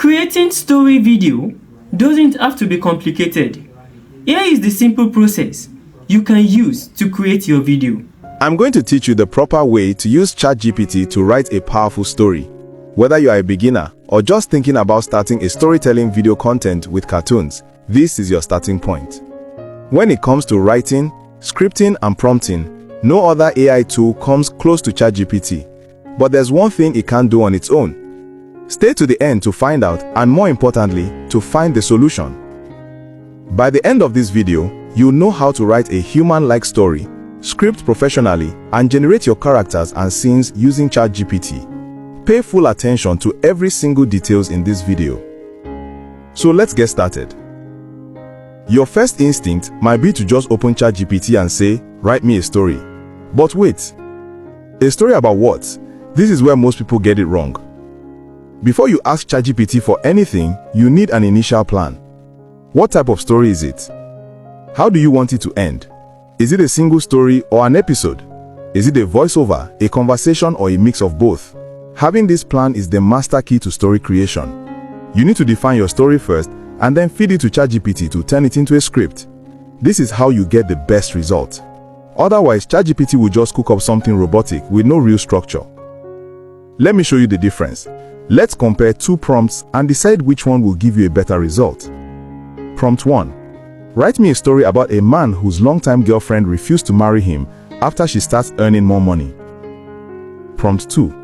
Creating story video doesn't have to be complicated. Here is the simple process you can use to create your video. I'm going to teach you the proper way to use ChatGPT to write a powerful story. Whether you are a beginner or just thinking about starting a storytelling video content with cartoons, this is your starting point. When it comes to writing, scripting, and prompting, no other AI tool comes close to ChatGPT. But there's one thing it can't do on its own. Stay to the end to find out, and more importantly, to find the solution. By the end of this video, you'll know how to write a human-like story, script professionally, and generate your characters and scenes using ChatGPT. Pay full attention to every single details in this video. So let's get started. Your first instinct might be to just open ChatGPT and say, "Write me a story." But wait, a story about what? This is where most people get it wrong. Before you ask ChatGPT for anything, you need an initial plan. What type of story is it? How do you want it to end? Is it a single story or an episode? Is it a voiceover, a conversation, or a mix of both? Having this plan is the master key to story creation. You need to define your story first and then feed it to ChatGPT to turn it into a script. This is how you get the best result. Otherwise, ChatGPT will just cook up something robotic with no real structure. Let me show you the difference. Let's compare two prompts and decide which one will give you a better result. Prompt 1. Write me a story about a man whose longtime girlfriend refused to marry him after she starts earning more money. Prompt 2.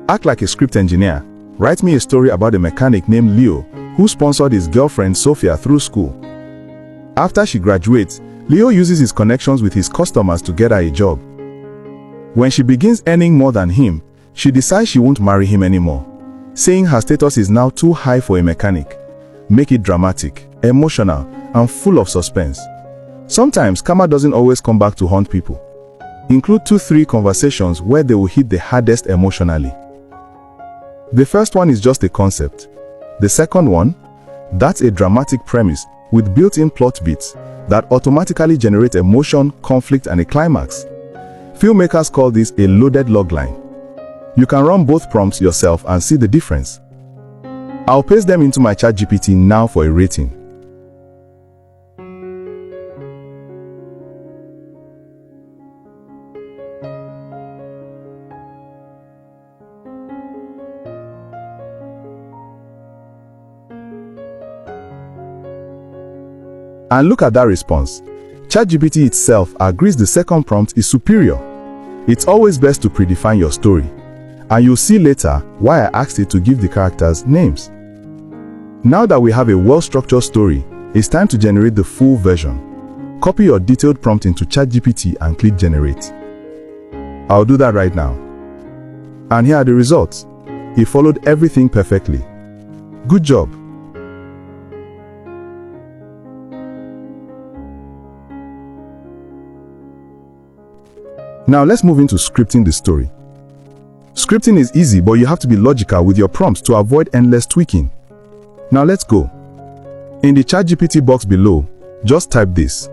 Act like a script engineer. Write me a story about a mechanic named Leo who sponsored his girlfriend Sophia through school. After she graduates, Leo uses his connections with his customers to get her a job. When she begins earning more than him, she decides she won't marry him anymore, saying her status is now too high for a mechanic. Make it dramatic, emotional, and full of suspense. Sometimes karma doesn't always come back to haunt people. Include 2-3 conversations where they will hit the hardest emotionally. The first one is just a concept. The second one, that's a dramatic premise with built-in plot beats that automatically generate emotion, conflict, and a climax. Filmmakers call this a loaded logline. You can run both prompts yourself and see the difference. I'll paste them into my ChatGPT now for a rating. And look at that response. ChatGPT itself agrees the second prompt is superior. It's always best to predefine your story. And you'll see later why I asked it to give the characters names. Now that we have a well-structured story, it's time to generate the full version. Copy your detailed prompt into ChatGPT and click Generate. I'll do that right now. And here are the results. It followed everything perfectly. Good job. Now let's move into scripting the story. Scripting is easy, but you have to be logical with your prompts to avoid endless tweaking. Now let's go. In the ChatGPT box below, just type this.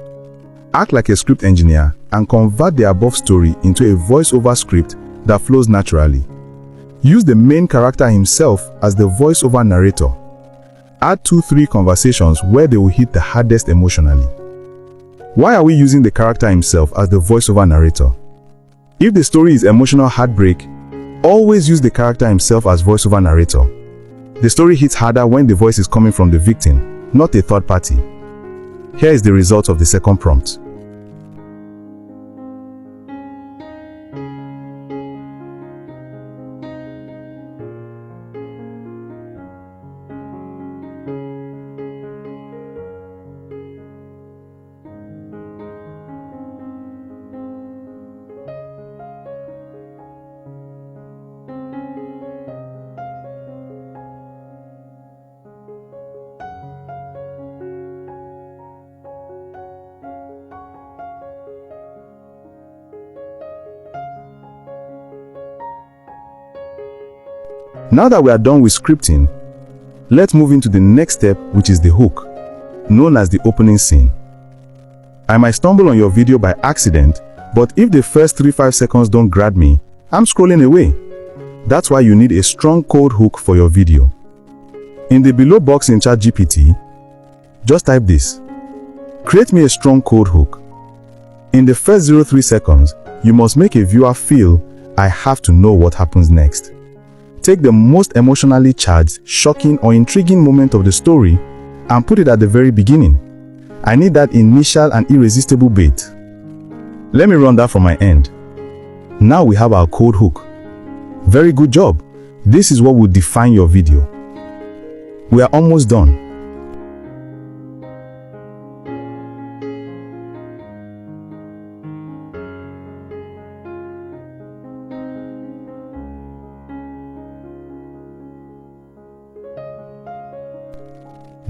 Act like a script engineer and convert the above story into a voiceover script that flows naturally. Use the main character himself as the voiceover narrator. Add 2-3 conversations where they will hit the hardest emotionally. Why are we using the character himself as the voiceover narrator? If the story is emotional heartbreak, always use the character himself as voiceover narrator. The story hits harder when the voice is coming from the victim, not a third party. Here is the result of the second prompt. Now that we are done with scripting, let's move into the next step, which is the hook, known as the opening scene. I might stumble on your video by accident, but if the first 3-5 seconds don't grab me, I'm scrolling away. That's why you need a strong cold hook for your video. In the below box in ChatGPT, just type this. Create me a strong code hook. In the first 03 seconds, you must make a viewer feel, I have to know what happens next. Take the most emotionally charged, shocking, or intriguing moment of the story and put it at the very beginning. I need that initial and irresistible bait. Let me run that from my end. Now we have our code hook. Very good job. This is what will define your video. We are almost done.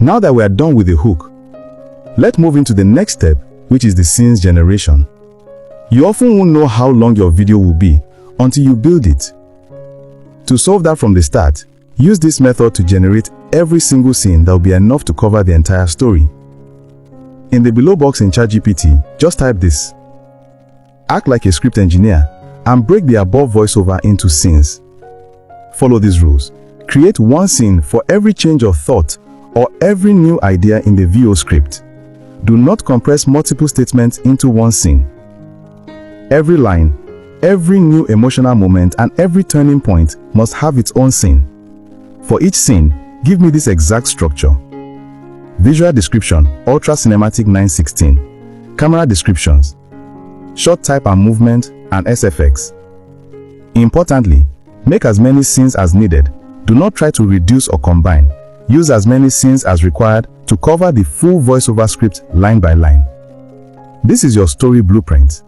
Now that we are done with the hook, let's move into the next step, which is the scenes generation. You often won't know how long your video will be until you build it. To solve that from the start, use this method to generate every single scene that will be enough to cover the entire story. In the below box in ChatGPT, just type this. Act like a script engineer and break the above voiceover into scenes. Follow these rules. Create one scene for every change of thought or every new idea in the VO script. Do not compress multiple statements into one scene. Every line, every new emotional moment, and every turning point must have its own scene. For each scene, give me this exact structure. Visual description, Ultra Cinematic 916. Camera descriptions, shot type and movement, and SFX. Importantly, make as many scenes as needed. Do not try to reduce or combine. Use as many scenes as required to cover the full voiceover script line by line. This is your story blueprint.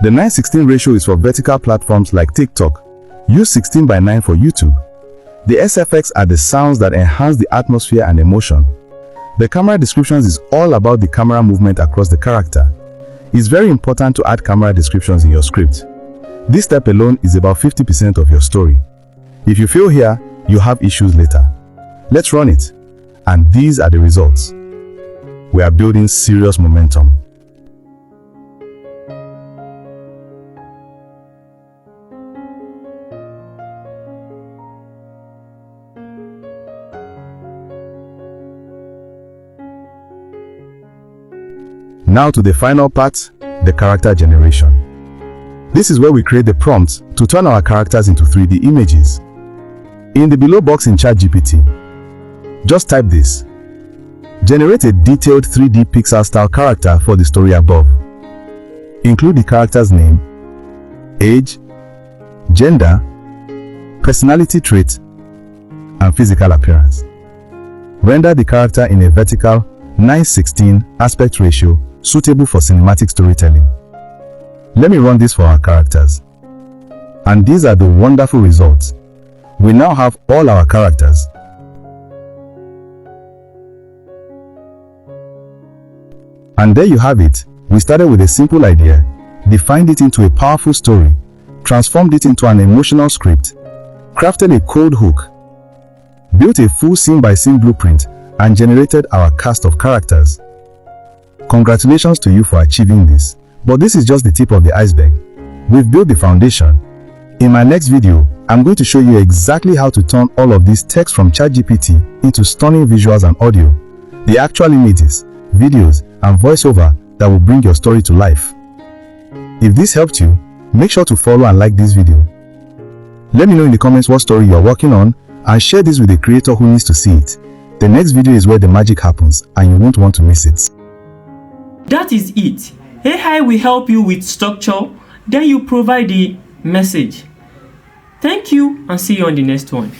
The 9:16 ratio is for vertical platforms like TikTok. Use 16:9 for YouTube. The SFX are the sounds that enhance the atmosphere and emotion. The camera descriptions is all about the camera movement across the character. It's very important to add camera descriptions in your script. This step alone is about 50% of your story. If you fail here, you have issues later. Let's run it. And these are the results. We are building serious momentum. Now to the final part, the character generation. This is where we create the prompts to turn our characters into 3D images. In the below box in ChatGPT, just type this. Generate a detailed 3D pixel style character for the story above. Include the character's name, age, gender, personality trait, and physical appearance. Render the character in a vertical 9:16 aspect ratio suitable for cinematic storytelling. Let me run this for our characters. And these are the wonderful results. We now have all our characters. And there you have it. We started with a simple idea, defined it into a powerful story, transformed it into an emotional script, crafted a code hook, built a full scene-by-scene blueprint, and generated our cast of characters. Congratulations to you for achieving this. But this is just the tip of the iceberg. We've built the foundation. In my next video, I'm going to show you exactly how to turn all of this text from ChatGPT into stunning visuals and audio, the actual images, videos, and voiceover that will bring your story to life. If this helped you, make sure to follow and like this video. Let me know in the comments what story you're working on and share this with a creator who needs to see it. The next video is where the magic happens and you won't want to miss it. That is it. AI will help you with structure, then you provide the message. Thank you and see you on the next one.